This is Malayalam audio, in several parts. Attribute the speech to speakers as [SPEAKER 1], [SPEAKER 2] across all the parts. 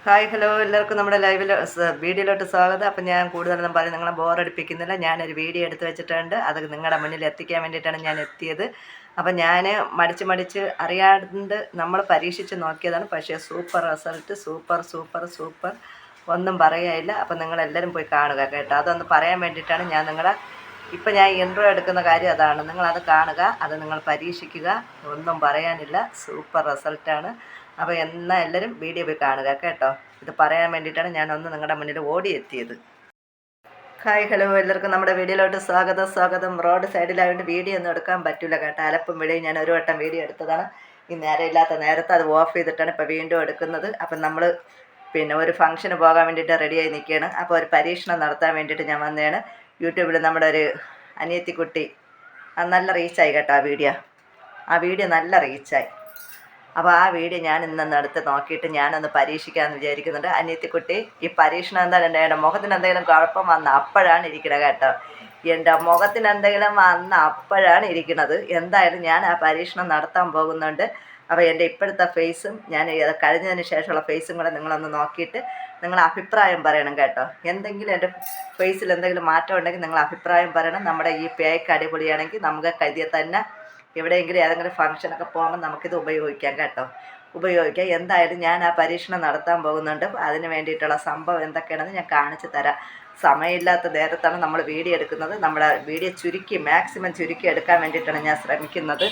[SPEAKER 1] ഹായ് ഹലോ എല്ലാവർക്കും നമ്മുടെ ലൈവിൽ വീഡിയോയിലോട്ട് സ്വാഗതം. അപ്പം ഞാൻ കൂടുതലൊന്നും പറഞ്ഞ് നിങ്ങളെ ബോറടിപ്പിക്കുന്നില്ല. ഞാനൊരു വീഡിയോ എടുത്ത് വെച്ചിട്ടുണ്ട്. അത് നിങ്ങളുടെ മുന്നിൽ എത്തിക്കാൻ വേണ്ടിയിട്ടാണ് ഞാൻ എത്തിയത്. അപ്പം ഞാൻ മടിച്ച് അറിയാണ്ട് നമ്മൾ പരീക്ഷിച്ച് നോക്കിയതാണ്. പക്ഷേ super result, super super super, ഒന്നും പറയാനില്ല. അപ്പം നിങ്ങളെല്ലാവരും പോയി കാണുക കേട്ടോ. അതൊന്ന് പറയാൻ വേണ്ടിയിട്ടാണ് ഇപ്പം ഞാൻ ഇൻട്രോ എടുക്കുന്ന കാര്യം അതാണ്. നിങ്ങളത് കാണുക, അത് നിങ്ങൾ പരീക്ഷിക്കുക. ഒന്നും പറയാനില്ല, സൂപ്പർ റിസൾട്ടാണ്. അപ്പോൾ എന്നാൽ എല്ലാവരും വീഡിയോ പോയി കാണുക കേട്ടോ. ഇത് പറയാൻ വേണ്ടിയിട്ടാണ് ഞാനൊന്ന് നിങ്ങളുടെ മുന്നിൽ ഓടിയെത്തിയത്. ഹായ് ഹലോ എല്ലാവർക്കും നമ്മുടെ വീഡിയോയിലോട്ട് സ്വാഗതം. റോഡ് സൈഡിലായതുകൊണ്ട് വീഡിയോ ഒന്നും എടുക്കാൻ പറ്റില്ല കേട്ടോ. അലപ്പും വിളിയും ഞാൻ ഒരു വട്ടം വീഡിയോ എടുത്തതാണ്. ഈ നേരമില്ലാത്ത നേരത്തെ അത് ഓഫ് ചെയ്തിട്ടാണ് ഇപ്പോൾ വീണ്ടും എടുക്കുന്നത്. അപ്പം നമ്മൾ ഒരു ഫംഗ്ഷന് പോകാൻ വേണ്ടിയിട്ട് റെഡിയായി നിൽക്കുകയാണ്. അപ്പോൾ ഒരു പരീക്ഷണം നടത്താൻ വേണ്ടിയിട്ട് ഞാൻ വന്നതാണ്. യൂട്യൂബിൽ നമ്മുടെ ഒരു അനിയത്തിക്കുട്ടി നല്ല റീച്ചായി കേട്ടോ. ആ വീഡിയോ നല്ല റീച്ചായി. അപ്പോൾ ആ വീഡിയോ ഞാൻ ഇന്നൊന്ന് എടുത്ത് നോക്കിയിട്ട് ഞാനൊന്ന് പരീക്ഷിക്കാമെന്ന് വിചാരിക്കുന്നുണ്ട്. അനിയത്തിക്കുട്ടി ഈ പരീക്ഷണം എന്തായാലും എൻ്റെ മുഖത്തിന് എന്തെങ്കിലും കുഴപ്പം വന്ന അപ്പോഴാണ് ഇരിക്കണത് കേട്ടോ. എൻ്റെ മുഖത്തിന് എന്തെങ്കിലും വന്ന അപ്പോഴാണ് ഇരിക്കുന്നത്. എന്തായാലും ഞാൻ ആ പരീക്ഷണം നടത്താൻ പോകുന്നുണ്ട്. അപ്പോൾ എൻ്റെ ഇപ്പോഴത്തെ ഫേസും ഞാൻ കഴിഞ്ഞതിന് ശേഷമുള്ള ഫേസും കൂടെ നിങ്ങളൊന്ന് നോക്കിയിട്ട് നിങ്ങൾ അഭിപ്രായം പറയണം കേട്ടോ. എന്തെങ്കിലും എൻ്റെ ഫേസിൽ എന്തെങ്കിലും മാറ്റം ഉണ്ടെങ്കിൽ നിങ്ങൾ അഭിപ്രായം പറയണം. നമ്മുടെ ഈ പേക്ക് അടിപൊളിയാണെങ്കിൽ നമുക്ക് കരുതിയ തന്നെ എവിടെയെങ്കിലും ഏതെങ്കിലും ഫംഗ്ഷനൊക്കെ പോകുമ്പോൾ നമുക്കിത് ഉപയോഗിക്കാം കേട്ടോ. എന്തായാലും ഞാൻ ആ പരീക്ഷണം നടത്താൻ പോകുന്നുണ്ട്. അതിന് വേണ്ടിയിട്ടുള്ള സംഭവം എന്തൊക്കെയാണെന്ന് ഞാൻ കാണിച്ചു തരാം. സമയമില്ലാത്ത നേരത്താണ് നമ്മൾ വീഡിയോ എടുക്കുന്നത്. നമ്മുടെ വീഡിയോ മാക്സിമം ചുരുക്കി എടുക്കാൻ വേണ്ടിയിട്ടാണ് ഞാൻ ശ്രമിക്കുന്നത്.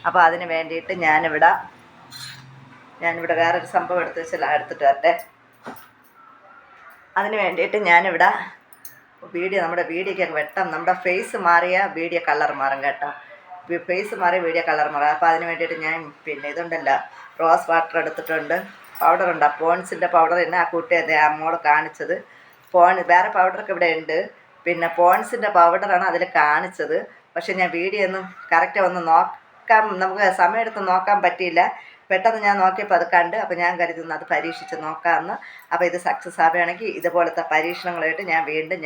[SPEAKER 1] അപ്പോൾ അതിന് വേണ്ടിയിട്ട് ഞാനിവിടെ വേറൊരു സംഭവം എടുത്തിട്ട് വരട്ടെ. അതിന് വേണ്ടിയിട്ട് ഞാനിവിടെ നമ്മുടെ വീഡിയോയ്ക്ക് വെട്ടം, നമ്മുടെ ഫേസ് മാറിയ വീഡിയോ കളർ മാറും കേട്ടോ. ഫേസ് മാറി വീഡിയോ കളർ മാറും. അപ്പോൾ അതിന് വേണ്ടിയിട്ട് ഞാൻ ഇതുണ്ടല്ലോ, റോസ് വാട്ടർ എടുത്തിട്ടുണ്ട്. പൗഡറുണ്ട്, പോൺസിൻ്റെ പൗഡർ തന്നെ ആ കുട്ടി അമ്മോട് കാണിച്ചത്. വേറെ പൗഡറൊക്കെ ഇവിടെ ഉണ്ട്. പിന്നെ പോൺസിൻ്റെ പൗഡറാണ് അതിൽ കാണിച്ചത്. പക്ഷേ ഞാൻ വീഡിയോ ഒന്നും കറക്റ്റ് ഒന്ന് നമുക്ക് സമയമെടുത്ത് നോക്കാൻ പറ്റിയില്ല. പെട്ടെന്ന് ഞാൻ നോക്കിയപ്പോൾ അത് കണ്ട്. അപ്പോൾ ഞാൻ കരുതുന്നു അത് പരീക്ഷിച്ച് നോക്കാമെന്ന്. അപ്പോൾ ഇത് സക്സസ് ആവുകയാണെങ്കിൽ ഇതുപോലത്തെ പരീക്ഷണങ്ങളായിട്ട്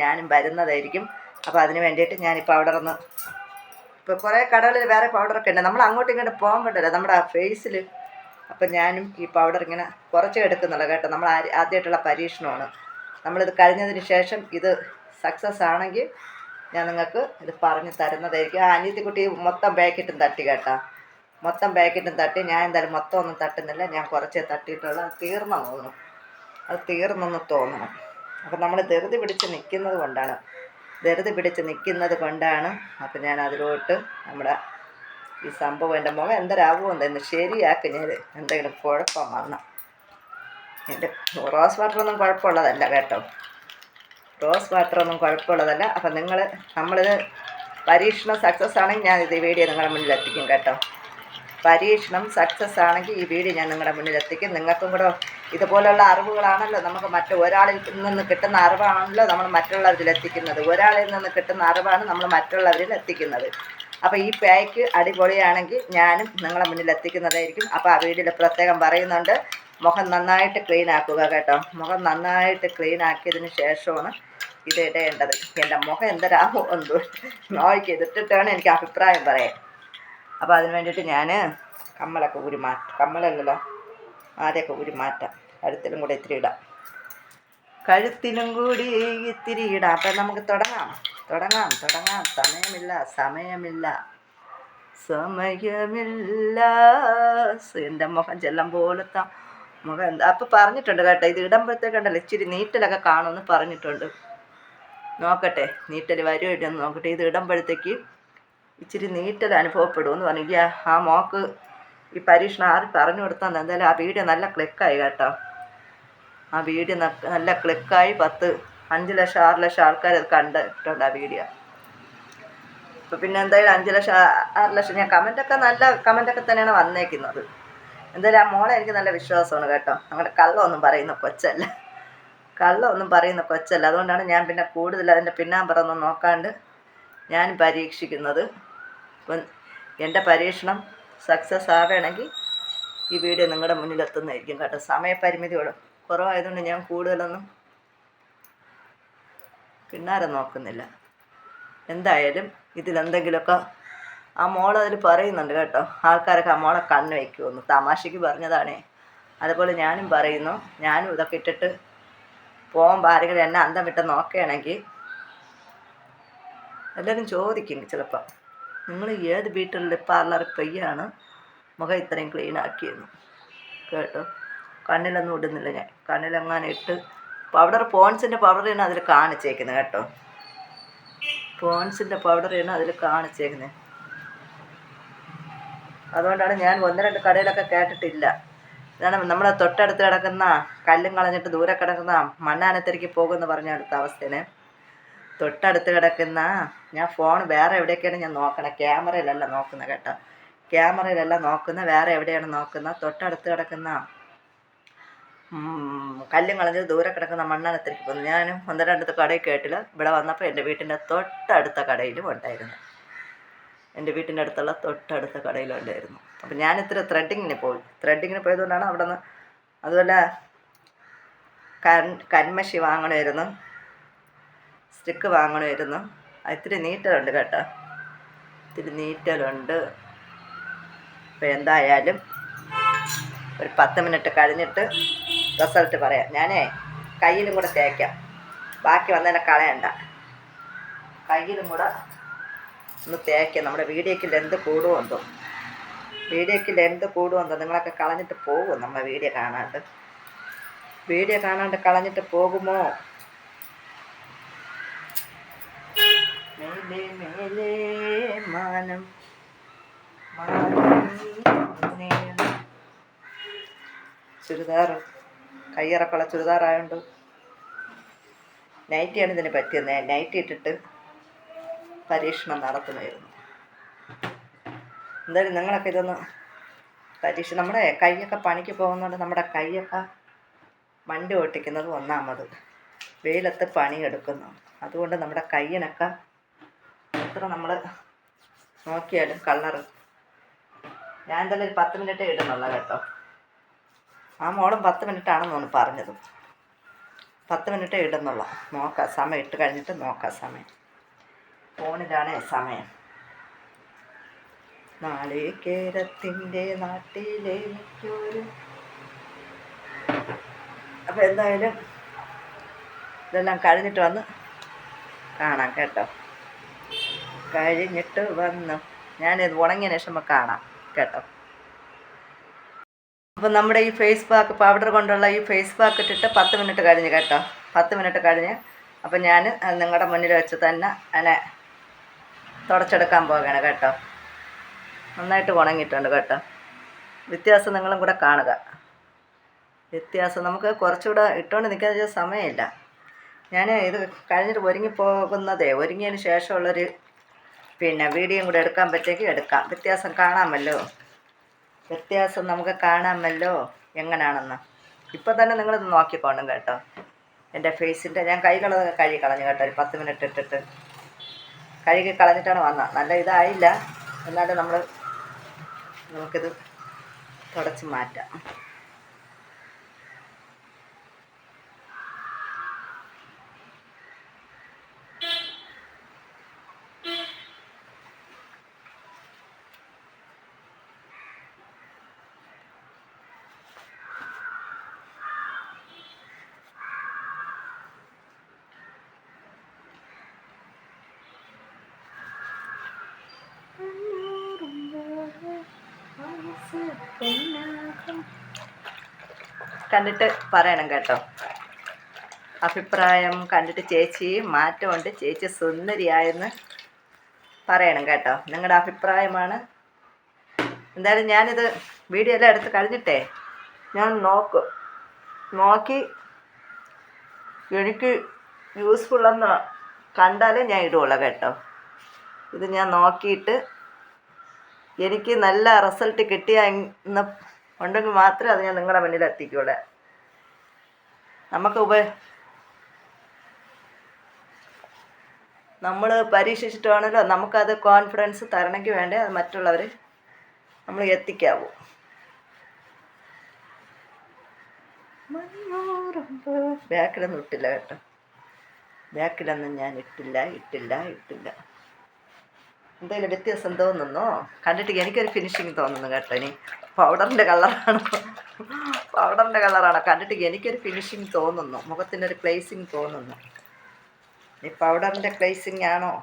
[SPEAKER 1] ഞാനും വരുന്നതായിരിക്കും. അപ്പോൾ അതിന് വേണ്ടിയിട്ട് ഞാൻ ഈ പൗഡറൊന്ന്, ഇപ്പോൾ കുറേ കടകളിൽ വേറെ പൗഡറൊക്കെ ഉണ്ട്, നമ്മൾ അങ്ങോട്ടും ഇങ്ങോട്ട് പോകാൻ പറ്റില്ല നമ്മുടെ ആ ഫേസിൽ. അപ്പം ഞാനും ഈ പൗഡർ ഇങ്ങനെ കുറച്ച് എടുക്കുന്നുള്ളൂ കേട്ടോ. നമ്മൾ ആദ്യമായിട്ടുള്ള പരീക്ഷണമാണ്. നമ്മളിത് കഴിഞ്ഞതിന് ശേഷം ഇത് സക്സസ് ആണെങ്കിൽ ഞാൻ നിങ്ങൾക്ക് ഇത് പറഞ്ഞു തരുന്നതായിരിക്കും. ആ അനിയത്തിക്കുട്ടി മൊത്തം പാക്കറ്റും തട്ടി കേട്ടോ. മൊത്തം പാക്കറ്റും തട്ടി. ഞാൻ എന്തായാലും മൊത്തം ഒന്നും തട്ടുന്നില്ല, ഞാൻ കുറച്ചേ തട്ടിയിട്ടുള്ള. അത് തീർന്നെന്ന് തോന്നണം. അപ്പം നമ്മൾ ധൃതി പിടിച്ച് നിൽക്കുന്നത് കൊണ്ടാണ്. അപ്പം ഞാൻ അതിലോട്ട് നമ്മുടെ ഈ സംഭവം, എൻ്റെ മുഖം എന്തരാകുമോ എന്ന് ശരിയാക്കി ഞാൻ എന്തെങ്കിലും കുഴപ്പം വന്നാൽ. എൻ്റെ റോസ് വാട്ടറൊന്നും കുഴപ്പമുള്ളതല്ല കേട്ടോ. അപ്പം നമ്മളിത് പരീക്ഷണം സക്സസ് ആണെങ്കിൽ ഞാൻ ഇത് വീഡിയോ നിങ്ങളുടെ മുന്നിൽ എത്തിക്കും കേട്ടോ. പരീക്ഷണം സക്സസ് ആണെങ്കിൽ ഈ വീഡിയോ ഞാൻ നിങ്ങളുടെ മുന്നിൽ എത്തിക്കും. നിങ്ങൾക്കും കൂടെ ഇതുപോലുള്ള അറിവുകളാണല്ലോ നമുക്ക് ഒരാളിൽ നിന്ന് കിട്ടുന്ന അറിവാണല്ലോ നമ്മൾ മറ്റുള്ളവരിൽ എത്തിക്കുന്നത്. ഒരാളിൽ നിന്ന് കിട്ടുന്ന അറിവാണ് നമ്മൾ മറ്റുള്ളവരിൽ എത്തിക്കുന്നത്. അപ്പോൾ ഈ പാക്ക് അടിപൊളിയാണെങ്കിൽ ഞാനും നിങ്ങളെ മുന്നിൽ എത്തിക്കുന്നതായിരിക്കും. അപ്പോൾ ആ വീഡിയോയിൽ പ്രത്യേകം പറയുന്നുണ്ട്, മുഖം നന്നായിട്ട് ക്ലീൻ ആക്കുക കേട്ടോ. മുഖം നന്നായിട്ട് ക്ലീൻ ആക്കിയതിന് ശേഷമാണ് ഇത് ഇടേണ്ടത്. എൻ്റെ മുഖം എന്തരാമോ എന്തോ നോക്കി ഇതിട്ടിട്ടാണ് എനിക്ക് അഭിപ്രായം പറയാം. അപ്പോൾ അതിന് വേണ്ടിയിട്ട് ഞാൻ കമ്മലൊക്കെ കമ്മലല്ലല്ലോ, ആദ്യമൊക്കെ ഊരി മാറ്റാം. കഴുത്തിലും കൂടി ഇത്തിരി ഇടാം. അപ്പം നമുക്ക് തുടങ്ങാം. സമയമില്ല. എൻ്റെ മുഖം ചെല്ലം പോലത്തെ മുഖം എന്താ അപ്പോൾ പറഞ്ഞിട്ടുണ്ട് കേട്ടോ. ഇത് ഇടുമ്പോഴത്തേക്കുണ്ടല്ലോ ഇച്ചിരി നീറ്റലൊക്കെ കാണുമെന്ന് പറഞ്ഞിട്ടുണ്ട്. നോക്കട്ടെ, നീറ്റൽ വരുമോ ഇല്ലെന്ന് നോക്കട്ടെ. ഇത് ഇടുമ്പോഴത്തേക്ക് ഇച്ചിരി നീറ്റൽ അനുഭവപ്പെടുമെന്ന് പറഞ്ഞു. ആ മോക്ക് ഈ പരീക്ഷണം ആര് പറഞ്ഞു കൊടുത്താൽ എന്തായാലും ആ വീഡിയോ നല്ല ക്ലിക്കായി കേട്ടോ. ആ വീഡിയോ നല്ല ക്ലിക്കായി. 5 ലക്ഷം 6 ലക്ഷം ആൾക്കാർ അത് കണ്ടിട്ടുണ്ട് ആ വീഡിയോ. അപ്പോൾ പിന്നെ എന്തായാലും 5 ലക്ഷം 6 ലക്ഷം ഞാൻ നല്ല കമൻറ്റൊക്കെ തന്നെയാണ് വന്നേക്കുന്നത്. എന്തായാലും ആ മോളെ എനിക്ക് നല്ല വിശ്വാസമാണ് കേട്ടോ. അങ്ങനെ കള്ളമൊന്നും പറയുന്ന കൊച്ചല്ല. അതുകൊണ്ടാണ് ഞാൻ പിന്നെ കൂടുതൽ അതിൻ്റെ പിന്നാമ്പറൊന്നും നോക്കാണ്ട് ഞാൻ പരീക്ഷിക്കുന്നത്. അപ്പം എൻ്റെ പരീക്ഷണം സക്സസ് ആവുകയാണെങ്കിൽ ഈ വീഡിയോ നിങ്ങളുടെ മുന്നിലെത്തുന്നതായിരിക്കും കേട്ടോ. സമയപരിമിതിയോട് കുറവായതുകൊണ്ട് ഞാൻ കൂടുതലൊന്നും പിന്നാരെ നോക്കുന്നില്ല. എന്തായാലും ഇതിലെന്തെങ്കിലുമൊക്കെ ആ മോളതിൽ പറയുന്നുണ്ട് കേട്ടോ. ആൾക്കാരൊക്കെ ആ മോളെ കണ്ണ് വയ്ക്കുമെന്ന് തമാശയ്ക്ക് പറഞ്ഞതാണേ. അതുപോലെ ഞാനും പറയുന്നു, ഞാനും ഇതൊക്കെ ഇട്ടിട്ട് പോകുമ്പോൾ ആരെങ്കിലും എന്നെ അന്തം വിട്ട് നോക്കുകയാണെങ്കിൽ എല്ലാവരും ചോദിക്കും ചിലപ്പോൾ, നിങ്ങൾ ഏത് ബ്യൂട്ടി പാർലറിൽ പോയാണ് മുഖം ഇത്രയും ക്ലീൻ ആക്കിയെന്ന് കേട്ടോ. കണ്ണിലൊന്നും ഇടുന്നില്ല ഞാൻ, കണ്ണിലെങ്ങാനും ഇട്ട് പൗഡർ, പോൺസിൻ്റെ പൗഡറാണ് അതിൽ കാണിച്ചേക്കുന്നത് കേട്ടോ. പോൺസിൻ്റെ പൗഡറാണ് അതിൽ കാണിച്ചേക്കുന്നത്. അതുകൊണ്ടാണ് ഞാൻ 1-2 കടയിലൊക്കെ കേട്ടിട്ടില്ല. ഇതാണ് നമ്മളെ തൊട്ടടുത്ത് കിടക്കുന്ന കല്ലും കളഞ്ഞിട്ട് ദൂരെ കിടക്കുന്ന മണ്ണാനത്തിലേക്ക് പോകുമെന്ന് പറഞ്ഞ അടുത്ത അവസ്ഥയാണ്. തൊട്ടടുത്ത് കിടക്കുന്ന, ഞാൻ ഫോൺ വേറെ എവിടെയൊക്കെയാണ് ഞാൻ നോക്കണം, ക്യാമറയിലല്ല നോക്കുന്നത് കേട്ടോ. ക്യാമറയിലല്ല നോക്കുന്ന, വേറെ എവിടെയാണ് നോക്കുന്നത്, തൊട്ടടുത്ത് കിടക്കുന്ന കല്ലും കളഞ്ഞത് ദൂരെ കിടക്കുന്ന മണ്ണാനത്തിലേക്ക് പോകുന്നു. ഞാനും 1-2 കടയിൽ കേട്ടില്ല. ഇവിടെ വന്നപ്പോൾ എൻ്റെ വീട്ടിൻ്റെ തൊട്ടടുത്ത കടയിലും ഉണ്ടായിരുന്നു. എൻ്റെ വീട്ടിൻ്റെ അടുത്തുള്ള തൊട്ടടുത്ത കടയിലുണ്ടായിരുന്നു. അപ്പം ഞാനിത്ര ത്രെഡിങ്ങിന് പോയതുകൊണ്ടാണ് അവിടെ നിന്ന്. അതുപോലെ കന്മഷി വാങ്ങണമായിരുന്നു, സ്റ്റിക്ക് വാങ്ങണമായിരുന്നു. ഇത്തിരി നീറ്റലുണ്ട് കേട്ടോ, ഇത്തിരി നീറ്റലുണ്ട്. അപ്പോൾ എന്തായാലും ഒരു 10 മിനിറ്റ് കഴിഞ്ഞിട്ട് റിസൾട്ട് പറയാം. ഞാനേ കയ്യിലും കൂടെ തേക്കാം, ബാക്കി വന്നതിനെ കളയണ്ട. കയ്യിലും കൂടെ ഒന്ന് തേക്കാം. നമ്മുടെ വീഡിയോയ്ക്ക് ലെന്ത് കൂടുമെന്തോ, നിങ്ങളൊക്കെ കളഞ്ഞിട്ട് പോകും. നമ്മളെ വീഡിയോ കാണാണ്ട് കളഞ്ഞിട്ട് പോകുമോ? മേലേ മേലേ മാനം ചുരിദാർ, കയ്യിറക്കുള്ള ചുരിദാറായോണ്ട് നൈറ്റിയാണ് ഇതിന് പറ്റിയത്. നൈറ്റി ഇട്ടിട്ട് പരീക്ഷണം നടത്തുമായിരുന്നു. എന്തായാലും നിങ്ങളൊക്കെ ഇതൊന്ന് നമ്മുടെ കൈയൊക്കെ പണിക്ക് പോകുന്നതുകൊണ്ട് നമ്മുടെ കൈയൊക്കെ വണ്ടി ഓട്ടിക്കുന്നത് ഒന്നാമത്, വെയിലത്ത് പണിയെടുക്കുന്നു. അതുകൊണ്ട് നമ്മുടെ കയ്യിനൊക്കെ എത്ര നമ്മൾ നോക്കിയാലും കളറ്. ഞാൻ എന്തായാലും ഒരു 10 മിനിറ്റ് ഇടുന്നുള്ള കേട്ടോ. ആ മോളും 10 മിനിറ്റാണെന്ന് തോന്നുന്നു പറഞ്ഞത്. 10 മിനിറ്റ് ഇടുന്നുള്ള. നോക്കാം സമയം, ഇട്ട് കഴിഞ്ഞിട്ട് നോക്കാം സമയം. ഫോണിലാണ് സമയം. നാളികേരത്തിൻ്റെ നാട്ടിലേക്കൊരു. അപ്പോൾ എന്തായാലും ഇതെല്ലാം കഴിഞ്ഞിട്ട് വന്ന് കാണാം കേട്ടോ. കഴിഞ്ഞിട്ട് വന്ന് ഞാനിത് ഉണങ്ങിയ ശേഷം കാണാം കേട്ടോ. അപ്പം നമ്മുടെ ഈ ഫേസ് പാക്ക്, പൗഡർ കൊണ്ടുള്ള ഈ ഫേസ് പാക്ക് ഇട്ടിട്ട് 10 മിനിറ്റ് കഴിഞ്ഞ് കേട്ടോ. 10 മിനിറ്റ് കഴിഞ്ഞ് അപ്പം ഞാൻ നിങ്ങളുടെ മുന്നിൽ വെച്ച് തന്നെ അതിനെ തുടച്ചെടുക്കാൻ പോവുകയാണ് കേട്ടോ. നന്നായിട്ട് ഉണങ്ങിയിട്ടുണ്ട് കേട്ടോ. വ്യത്യാസം നിങ്ങളും കൂടെ കാണുക. വ്യത്യാസം നമുക്ക് കുറച്ചുകൂടെ ഇട്ടുകൊണ്ട് നിൽക്കാൻ സമയമില്ല. ഞാൻ ഇത് കഴിഞ്ഞിട്ട് ഒരുങ്ങിയതിന് ശേഷമുള്ളൊരു വീഡിയോയും കൂടെ എടുക്കാൻ പറ്റുമെങ്കിൽ എടുക്കാം. വ്യത്യാസം കാണാമല്ലോ, നമുക്ക് കാണാമല്ലോ എങ്ങനെയാണെന്ന്. ഇപ്പം തന്നെ നിങ്ങളിത് നോക്കിക്കോണം കേട്ടോ. എൻ്റെ ഫേസിൻ്റെ ഞാൻ കഴുകി കളഞ്ഞു കേട്ടോ. ഒരു 10 മിനിറ്റ് ഇട്ടിട്ട് കഴുകി കളഞ്ഞിട്ടാണ് വന്നത്. നല്ല ഇതായില്ല, എന്നാലും നമുക്കിത് തുടച്ച് മാറ്റാം. കണ്ടിട്ട് പറയണം കേട്ടോ അഭിപ്രായം. കണ്ടിട്ട് ചേച്ചി മാറ്റമുണ്ട്, ചേച്ചി സുന്ദരിയായെന്ന് പറയണം കേട്ടോ. നിങ്ങളുടെ അഭിപ്രായമാണ്. എന്തായാലും ഞാനിത് വീഡിയോ എല്ലാം എടുത്ത് കഴിഞ്ഞിട്ടേ ഞാൻ നോക്കി എനിക്ക് യൂസ്ഫുള്ളെന്ന് കണ്ടാലേ ഞാൻ ഇടുകയുള്ളൂ കേട്ടോ. ഇത് ഞാൻ നോക്കിയിട്ട് എനിക്ക് നല്ല റിസൾട്ട് കിട്ടിയെന്ന് ഉണ്ടെങ്കിൽ മാത്രമേ അത് ഞാൻ നിങ്ങളുടെ മുന്നിൽ എത്തിക്കുള്ളൂ. നമ്മൾ പരീക്ഷിച്ചിട്ട് വേണമല്ലോ നമുക്കത് കോൺഫിഡൻസ് തരണമെങ്കിൽ വേണ്ടേ അത് മറ്റുള്ളവർ നമ്മൾ എത്തിക്കാവൂ. ബാക്കിലൊന്നും ഇട്ടില്ല കേട്ടോ, ബാക്കിലൊന്നും ഞാൻ ഇട്ടില്ല. എന്തായാലും വ്യത്യാസം തോന്നുന്നോ? കണ്ടിട്ട് എനിക്കൊരു ഫിനിഷിങ് തോന്നുന്നു കേട്ടോ. ഇനി പൗഡറിൻ്റെ കളറാണോ പൗഡറിൻ്റെ കളറാണ് കണ്ടിട്ട് എനിക്കൊരു ഫിനിഷിങ് തോന്നുന്നു, മുഖത്തിനൊരു ഗ്ലേസിങ് തോന്നുന്നു. ഈ പൗഡറിൻ്റെ ഗ്ലേസിങ് ആണോ?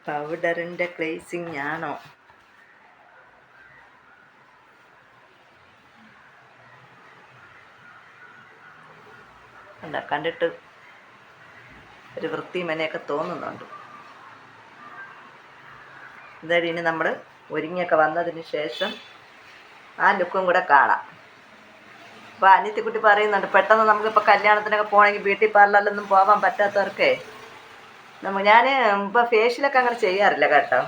[SPEAKER 1] പൗഡറിൻ്റെ ഗ്ലേസിങ് ആണോ? കണ്ടിട്ട് ഒരു വൃത്തി മെനയൊക്കെ തോന്നുന്നുണ്ട്. എന്തായാലും ഇനി നമ്മൾ ഒരുങ്ങിയൊക്കെ വന്നതിന് ശേഷം ആ ലുക്കും കൂടെ കാണാം. അപ്പോൾ അനിയത്തിക്കുട്ടി പറയുന്നുണ്ട്, പെട്ടെന്ന് നമുക്കിപ്പോൾ കല്യാണത്തിനൊക്കെ പോകണമെങ്കിൽ ബ്യൂട്ടി പാർലറിലൊന്നും പോകാൻ പറ്റാത്തവർക്കേ ഞാൻ ഇപ്പോൾ ഫേഷ്യലൊക്കെ അങ്ങനെ ചെയ്യാറില്ല കേട്ടോ.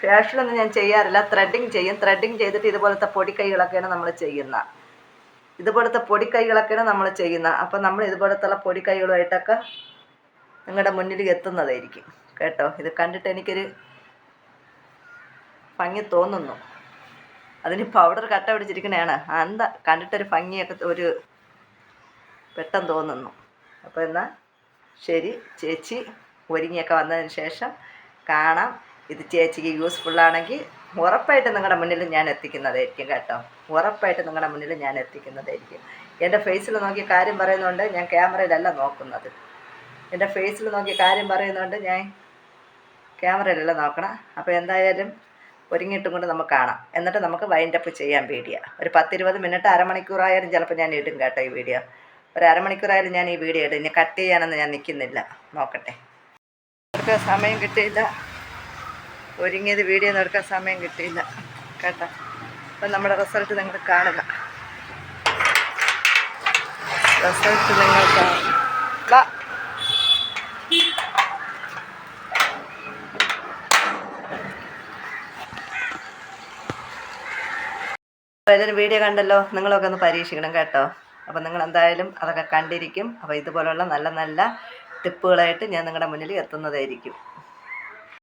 [SPEAKER 1] ഫേഷ്യലൊന്നും ഞാൻ ചെയ്യാറില്ല, ത്രെഡിങ് ചെയ്യും. ത്രെഡിങ് ചെയ്തിട്ട് ഇതുപോലത്തെ പൊടിക്കൈകളൊക്കെയാണ് നമ്മൾ ചെയ്യുന്നത്. അപ്പം നമ്മൾ ഇതുപോലത്തുള്ള പൊടിക്കൈകളുമായിട്ടൊക്കെ നിങ്ങളുടെ മുന്നിൽ എത്തുന്നതായിരിക്കും കേട്ടോ. ഇത് കണ്ടിട്ട് എനിക്കൊരു ഭംഗി തോന്നുന്നു. അതിന് പൗഡർ കട്ട പിടിച്ചിരിക്കണതാണ്, എന്താ കണ്ടിട്ടൊരു ഭംഗിയൊക്കെ ഒരു പെട്ടെന്ന് തോന്നുന്നു. അപ്പോൾ എന്നാൽ ശരി, ചേച്ചി ഒരുങ്ങിയൊക്കെ വന്നതിന് ശേഷം കാണാം. ഇത് ചേച്ചിക്ക് യൂസ്ഫുള്ളാണെങ്കിൽ ഉറപ്പായിട്ട് നിങ്ങളുടെ മുന്നിൽ ഞാൻ എത്തിക്കുന്നതായിരിക്കും കേട്ടോ. ഉറപ്പായിട്ട് നിങ്ങളുടെ മുന്നിൽ ഞാൻ എത്തിക്കുന്നതായിരിക്കും. എൻ്റെ ഫേസിൽ നോക്കി കാര്യം പറയുന്നതുകൊണ്ട് ഞാൻ ക്യാമറയിലല്ല നോക്കുന്നത്. എൻ്റെ ഫേസിൽ നോക്കി കാര്യം പറയുന്നതുകൊണ്ട് ഞാൻ ക്യാമറയിലല്ല നോക്കണം. അപ്പോൾ എന്തായാലും ഒരുങ്ങിയിട്ടും കൊണ്ട് നമുക്ക് കാണാം. എന്നിട്ട് നമുക്ക് വൈൻഡപ്പ് ചെയ്യാൻ വീഡിയോ. ഒരു 10-20 മിനിറ്റ്, അരമണിക്കൂറായാലും ചിലപ്പോൾ ഞാൻ ഇടും കേട്ടോ ഈ വീഡിയോ. ഒരു അരമണിക്കൂറായാലും ഞാൻ ഈ വീഡിയോ ഇടും. ഇനി കട്ട് ചെയ്യാനൊന്നും ഞാൻ നിൽക്കുന്നില്ല. നോക്കട്ടെ, എടുക്കാൻ സമയം കിട്ടിയില്ല. ഒരുങ്ങിയത് വീഡിയോ ഒന്നും എടുക്കാൻ സമയം കിട്ടിയില്ല കേട്ടോ. അപ്പം നമ്മുടെ റിസൾട്ട് നിങ്ങൾ കാണുക. റിസൾട്ട് നിങ്ങൾ കാണുക. ഏതൊരു വീഡിയോ കണ്ടല്ലോ, നിങ്ങളൊക്കെ ഒന്ന് പരീക്ഷിക്കണം കേട്ടോ. അപ്പോൾ നിങ്ങൾ എന്തായാലും അതൊക്കെ കണ്ടിരിക്കും. അപ്പോൾ ഇതുപോലുള്ള നല്ല നല്ല ടിപ്പുകളായിട്ട് ഞാൻ നിങ്ങളുടെ മുന്നിൽ എത്തുന്നതായിരിക്കും.